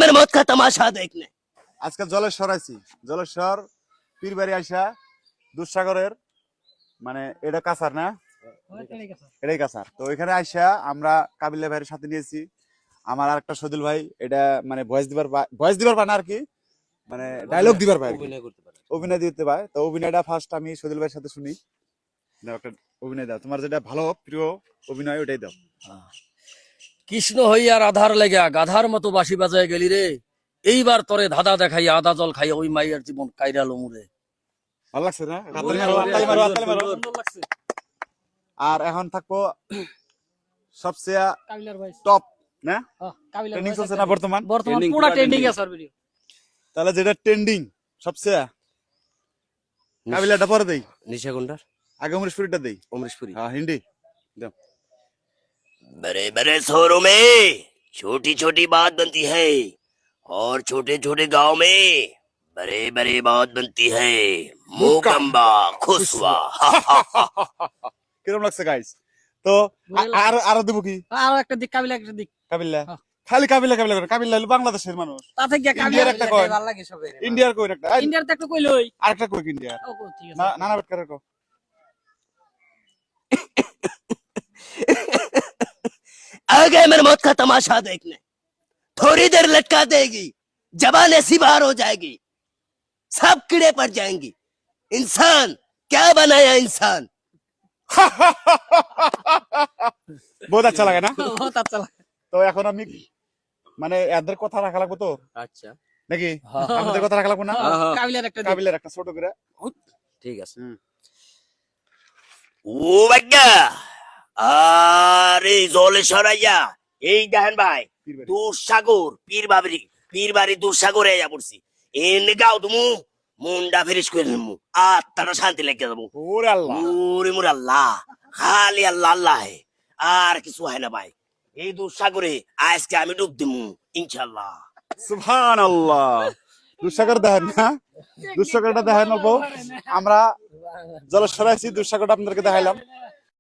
मेरे मौत का तमाशा देखने। আজকে জলেশ্বর আইছি, জলেশ্বর পীরবাড়ি আইসা দুধসাগরের মানে এটা কাছার না, এটাই কাছার। তো এখানে আইসা আমরা কাবিলা ভাইয়ের সাথে নিয়েছি আমার আরেকটা সদিল ভাই, এটা মানে ভয়েস দিবার পায় না আর কি, মানে ডায়লগ দিবার পায়, অভিনয় দিতে পায়। তো অভিনয়টা ফার্স্ট আমি সদিল ভাইয়ের সাথে শুনি। দাও একটা অভিনয় দাও, তোমার যেটা ভালো প্রিয় অভিনয় ওটাই দাও। কৃষ্ণ হইয়া রাধার লেগা গাধার মতো বাঁশি বাজায় গেলি রে, এইবার তরে ধাঁধা দেখাই আদা জল খাই ওই মাইয়ের জীবন কাইরালো মুরে। ভালো লাগছে না? হাততালি মারো, হাততালি মারো, হাততালি মারো। আর এখন থাকবো সবচেয়ে টপ না, ট্রেন্ডিং চলছে না বর্তমান, পুরো ট্রেন্ডিং আছে আর ভিডিও। তাহলে যেটা ট্রেন্ডিং সবচেয়ে কাবিলাটা পরে দেই, নিশা গুন্ডার আগে অমরেশপুরিটা দেই। অমরেশপুরি। হ্যাঁ হিন্দি দাও। बड़े बड़े शहरों में छोटी छोटी बात बनती है और छोटे छोटे गांव में बड़े बड़े बात बनती है। मोकम्बा खुशवा। কিরকম লাগছে গাইস? তো আর আর দেব কি, আর একটা দিক কাবিলা, একটা দিক কাবিলা খালি কাবিলা কাবিলা করে, কাবিলা হলো বাংলাদেশের মানুষ, তাতে কি ইন্ডিয়ার একটা কয়, ভালো লাগে সবে। ইন্ডিয়ার কই একটা, ইন্ডিয়ার তো একটা কইলই, আরেকটা কই ইন্ডিয়ার ও ঠিক আছে না, নানা বেটকারের কো। आ गए मेरे मौत का तमाशा देखने। थोड़ी देर लटका देगी, जबान ऐसी बाहर हो जाएगी, सब कीड़े पड़ जाएंगी। इंसान क्या बनाया इंसान। বহুত আচ্ছা লাগে না? বহুত আচ্ছা লাগে। তো এখন আমি মানে এদের কথা রাখা লাগবো তো আচ্ছা নাকি, আমাদের কথা রাখা লাগবো না? কাবিলার একটা দিক। কাবিলার একটা ছোট করে ঠিক আছে। ও বাগ্গা আরে জলে সরাইয়া এই দেখেন ভাই পীরবাড়ি। দুঃসাগর পীরবাড়ি দুঃসাগরে আইয়া পড়ছি। এনে গাও তুমি মুন্ডা ফেরিস করে নেবো, আত্মাটা শান্তি লেগে যাবো। ওরে আল্লাহ, ওরে মোর আল্লাহ, খালি আল্লাহ আল্লাহ হে, আর কিছু হয় না ভাই। এই দুঃসাগরে আজকে আমি ডুব দিমু ইনশাআল্লাহ। সুবহানাল্লাহ। দুঃসাগর দেখেন না, দুঃসাগরটা দেখেন অল্প। আমরা জলেশ্বর আইছি, দুঃসাগরটা আপনাদেরকে দেখাইলাম।